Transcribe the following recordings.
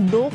2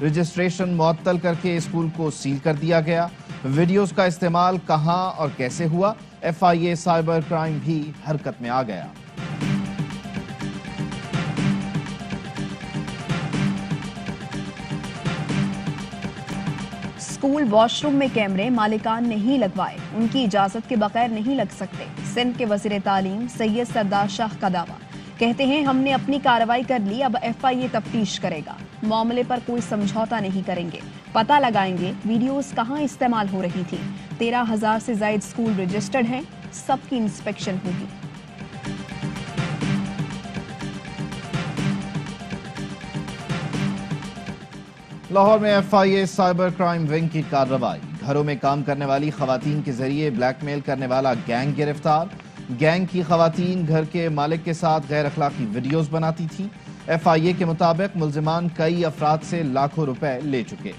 registration معطل کر کے اسکول کو سیل کر دیا گیا۔ ویڈیوز کا استعمال کہاں اور کیسے ہوا، FIA سائبر کرائم بھی حرکت میں آ گیا۔ اسکول واش روم میں کیمرے مالکان نہیں لگوائے، ان کی اجازت کے بغیر نہیں لگ سکتے۔ سندھ کے وزیر تعلیم سید سردار شاہ کا دعویٰ، کہتے ہیں ہم نے اپنی کارروائی کر لی، اب FIA تفتیش کرے گا، معاملے پر کوئی سمجھوتا نہیں کریں گے، پتہ لگائیں گے ویڈیوز کہاں استعمال ہو رہی تھی۔ 13,000 سے زائد اسکول رجسٹرڈ ہیں، سب کی انسپیکشن ہوگی۔ لاہور میں FIA سائبر کرائم ونگ کی کارروائی، گھروں میں کام کرنے والی خواتین کے ذریعے بلیک میل کرنے والا گینگ گرفتار۔ گینگ کی خواتین گھر کے مالک کے ساتھ غیر اخلاقی ویڈیوز بناتی تھیں۔ FIA کے مطابق ملزمان کئی افراد سے لاکھوں روپے لے چکے۔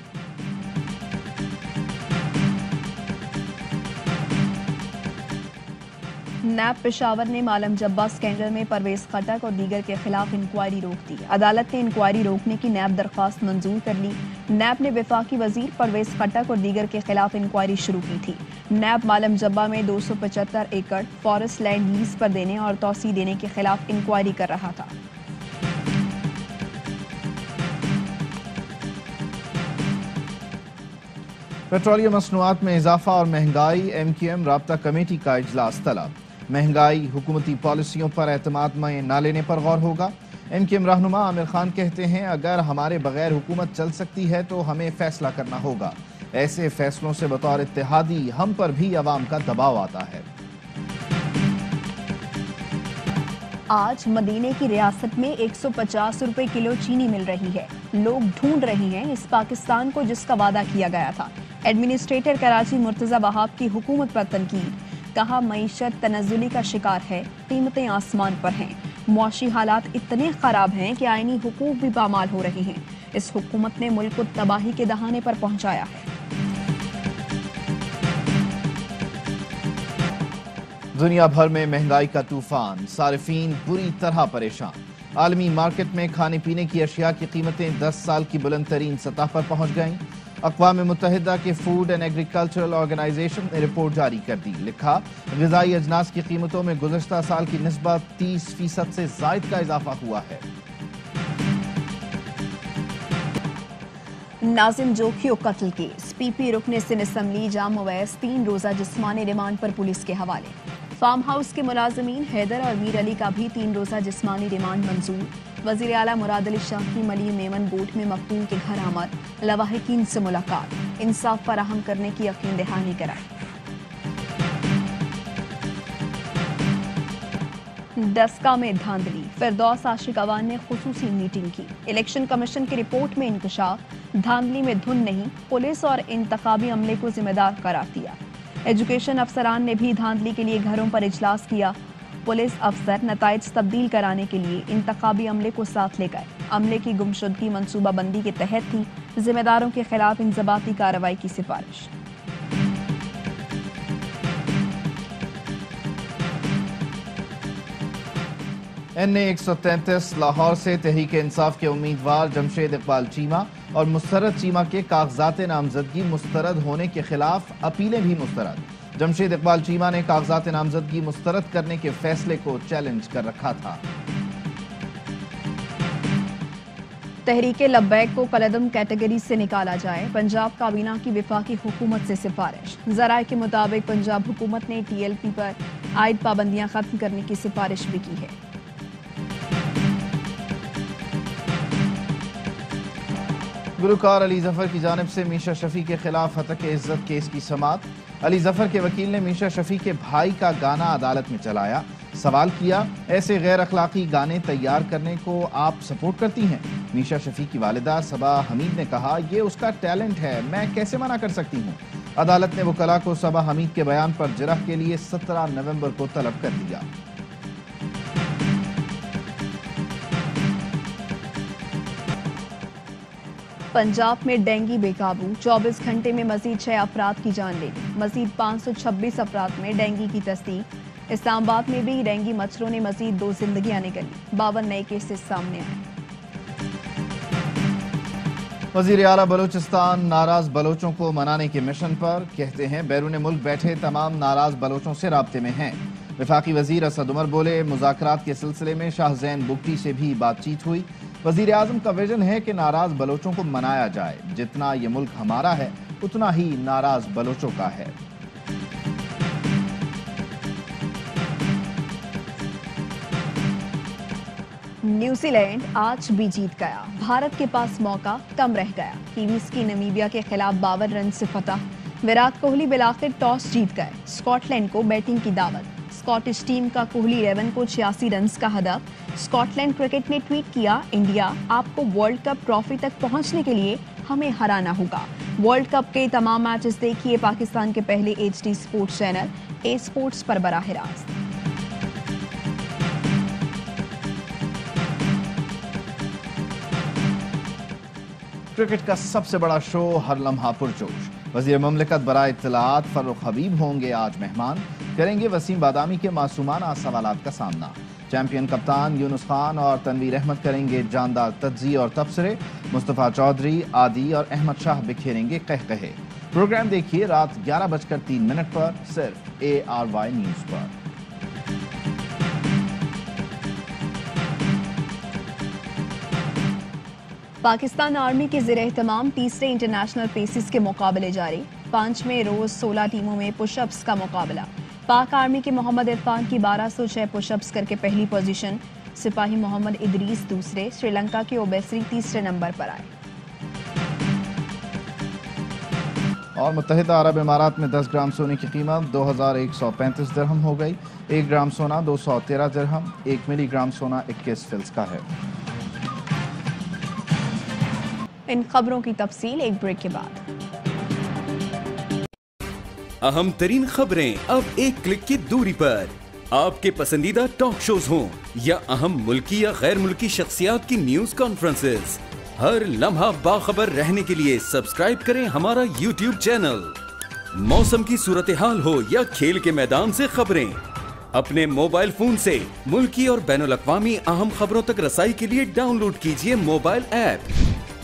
نیب پشاور نے مالم جبہ اسکینڈل میں پرویز خٹک اور دیگر کے خلاف انکوائری روک دی۔ عدالت نے انکوائری روکنے کی نیب درخواست منظور کر لی۔ نیب نے وفاقی وزیر پرویز خٹک اور دیگر کے خلاف انکوائری شروع کی تھی۔ نیب مالم جبہ میں 275 ایکڑ فارسٹ لینڈ لیز پر دینے اور توسیع دینے کے خلاف انکوائری کر رہا تھا۔ پیٹرولیم مصنوعات میں اضافہ اور مہنگائی، MQM رابطہ کمیٹی کا اجلاس طلب۔ مہنگائی، حکومتی پالیسیوں پر اعتماد میں نہ لینے پر غور ہوگا۔ MQM رہنما عامر خان کہتے ہیں اگر ہمارے بغیر حکومت چل سکتی ہے تو ہمیں فیصلہ کرنا ہوگا، ایسے فیصلوں سے بطور اتحادی ہم پر بھی عوام کا دباؤ آتا ہے۔ آج مدینے کی ریاست میں 150 روپے کلو چینی مل رہی ہے۔ لوگ ڈھونڈ رہے ہیں اس پاکستان کو جس کا وعدہ کیا گیا تھا۔ ایڈمنسٹریٹر کراچی مرتضی وہاب کی حکومت پر تنقید، کہا معیشت تنزلی کا شکار ہے، قیمتیں آسمان پر ہیں، معاشی حالات اتنے خراب ہیں کہ آئینی حقوق بھی پامال ہو رہے ہیں۔ اس حکومت نے ملک کو تباہی کے دہانے پر پہنچایا ہے۔ دنیا بھر میں مہنگائی کا طوفان، صارفین بری طرح پریشان۔ عالمی مارکیٹ میں کھانے پینے کی اشیاء کی قیمتیں 10 سال کی بلند ترین سطح پر پہنچ گئیں۔ اقوام متحدہ کے فوڈ اینڈ ایگریکلچرل آرگنائزیشن نے رپورٹ جاری کر دی، لکھا غذائی اجناس کی قیمتوں میں گزشتہ سال کی نسبت 30% سے زائد کا اضافہ ہوا ہے۔ ناظم جوکھیو قتل کیس، PP رکن سندھ اسمبلی جام اویس 3 روزہ جسمانی ریمانڈ پر پولیس کے حوالے۔ فارم ہاؤس کے ملازمین حیدر اور میر علی کا بھی 3 روزہ جسمانی ریمانڈ منظور۔ وزیر اعلیٰ مراد علی شاہ کی ملی میمن بوٹ میں مقتول کے گھر آمد، لواحقین سے ملاقات، انصاف فراہم کرنے کی یقین دہانی کرائی۔ ڈسکا میں دھاندلی، فردوس عاشق اوان نے خصوصی میٹنگ کی۔ الیکشن کمیشن کی رپورٹ میں انکشاف، دھاندلی میں دھن نہیں، پولیس اور انتخابی عملے کو ذمہ دار قرار دیا۔ ایجوکیشن افسران نے بھی دھاندلی کے لیے گھروں پر اجلاس کیا۔ پولیس افسر نتائج تبدیل کرانے کے لیے انتخابی عملے کو ساتھ لے گئے۔ عملے کی گمشدگی منصوبہ بندی کے تحت تھی، ذمہ داروں کے خلاف انضباطی کارروائی کی سفارش۔ NA 133 لاہور سے تحریک انصاف کے امیدوار جمشید اقبال چیمہ اور مسترد چیمہ کے کاغذات نامزدگی مسترد ہونے کے خلاف اپیلیں بھی مسترد۔ جمشید اقبال چیمہ نے کاغذات نامزدگی مسترد کرنے کے فیصلے کو چیلنج کر رکھا تھا۔ تحریک لبیک کو کالعدم کیٹیگری سے نکالا جائے، پنجاب کابینہ کی وفاقی حکومت سے سفارش۔ ذرائع کے مطابق پنجاب حکومت نے TLP پر عائد پابندیاں ختم کرنے کی سفارش بھی کی ہے۔ گلوکار علی ظفر کی جانب سے میشا شفیع کے خلاف ہتک عزت کیس کی سماعت۔ علی ظفر کے وکیل نے میشا شفیع کے بھائی کا گانا عدالت میں چلایا، سوال کیا ایسے غیر اخلاقی گانے تیار کرنے کو آپ سپورٹ کرتی ہیں؟ میشا شفیع کی والدہ صبا حمید نے کہا یہ اس کا ٹیلنٹ ہے، میں کیسے منع کر سکتی ہوں؟ عدالت نے وکلاء کو صبا حمید کے بیان پر جرح کے لیے 17 نومبر کو طلب کر دیا۔ پنجاب میں ڈینگی بے قابو، 24 گھنٹے میں مزید 6 افراد کی جان لے لی، مزید 526 افراد میں ڈینگی کی تصدیق۔ اسلام آباد میں بھی ڈینگی مچھروں نے مزید 2 زندگیاں نکلی، 52 نئے کیسز سامنے آئے۔ وزیر اعلیٰ بلوچستان ناراض بلوچوں کو منانے کے مشن پر، کہتے ہیں بیرون ملک بیٹھے تمام ناراض بلوچوں سے رابطے میں ہیں۔ وفاقی وزیر اسد عمر بولے مذاکرات کے سلسلے میں شاہ زین بگٹی سے بھی بات چیت ہوئی۔ وزیر اعظم کا ویژن ہے کہ ناراض بلوچوں کو منایا جائے، جتنا یہ ملک ہمارا ہے اتنا ہی ناراض بلوچوں کا ہے۔ نیوزی لینڈ آج بھی جیت گیا، بھارت کے پاس موقع کم رہ گیا۔ کیویز کی نمیبیا کے خلاف 52 رن سے فتح، وراٹ کوہلی بالآخر ٹاس جیت گئے، اسکاٹ لینڈ کو بیٹنگ کی دعوت۔ اسکاٹش ٹیم کا کوہلی 11 کو 86 رنز کا ہدف۔ اسکاٹ لینڈ کرکٹ نے ٹویٹ کیا، انڈیا آپ کو ورلڈ کپ ٹرافی تک پہنچنے کے لیے ہمیں ہرانا ہوگا۔ ورلڈ کپ کے تمام میچز دیکھیے پاکستان کے پہلے HD sports channel A sports پر براہ راست۔ کرکٹ کا سب سے بڑا شو ہر لمحہ پرجوش، وزیر مملکت برائے اطلاعات فروخ حبیب ہوں گے آج مہمان، کریں گے وسیم بادامی کے معصومانہ سوالات کا سامنا۔ چیمپئن کپتان یونس خان اور تنویر احمد کریں گے جاندار تجزیے اور تبصرے، مصطفیٰ چودھری، عادی اور احمد شاہ بکھیریں گے قہقہے۔ پروگرام دیکھیے رات 11:03 پر صرف ARY نیوز پر۔ پاکستان آرمی کے زیر اہتمام تیسرے انٹرنیشنل پیسز کے مقابلے جاری، 5ویں روز 16 ٹیموں میں پش اپس کا مقابلہ۔ پاک آرمی کے محمد عرفان کی 1206 پش اپس کر کے پہلی پوزیشن، سپاہی محمد ادریس دوسرے، سری لنکا کے اوبیسری تیسرے نمبر پر آئے۔ اور متحدہ عرب امارات میں 10 گرام سونے کی قیمت 2135 درہم ہو گئی، 1 گرام سونا 213 درہم، 1 ملی گرام سونا 21 فلس کا ہے۔ ان خبروں کی تفصیل ایک بریک کے بعد۔ اہم ترین خبریں اب ایک کلک کی دوری پر، آپ کے پسندیدہ ٹاک شوز ہوں یا اہم ملکی یا غیر ملکی شخصیات کی نیوز کانفرنسز، ہر لمحہ باخبر رہنے کے لیے سبسکرائب کریں ہمارا YouTube چینل۔ موسم کی صورتحال ہو یا کھیل کے میدان سے خبریں، اپنے موبائل فون سے ملکی اور بین الاقوامی اہم خبروں تک رسائی کے لیے ڈاؤن لوڈ کیجیے موبائل ایپ۔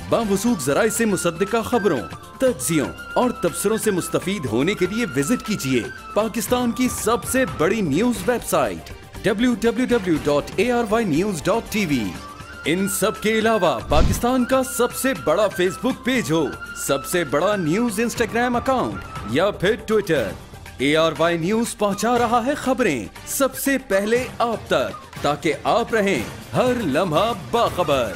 باوثوق ذرائع سے مصدقہ خبروں، تجزیوں اور تبصروں سے مستفید ہونے کے لیے وزٹ کیجیے پاکستان کی سب سے بڑی نیوز ویب سائٹ www.arYnews.tv۔ ان سب کے علاوہ پاکستان کا سب سے بڑا فیس بک پیج ہو، سب سے بڑا نیوز انسٹاگرام اکاؤنٹ یا پھر ٹویٹر، ARY نیوز پہنچا رہا ہے خبریں سب سے پہلے آپ تک، تاکہ آپ رہیں ہر لمحہ باخبر۔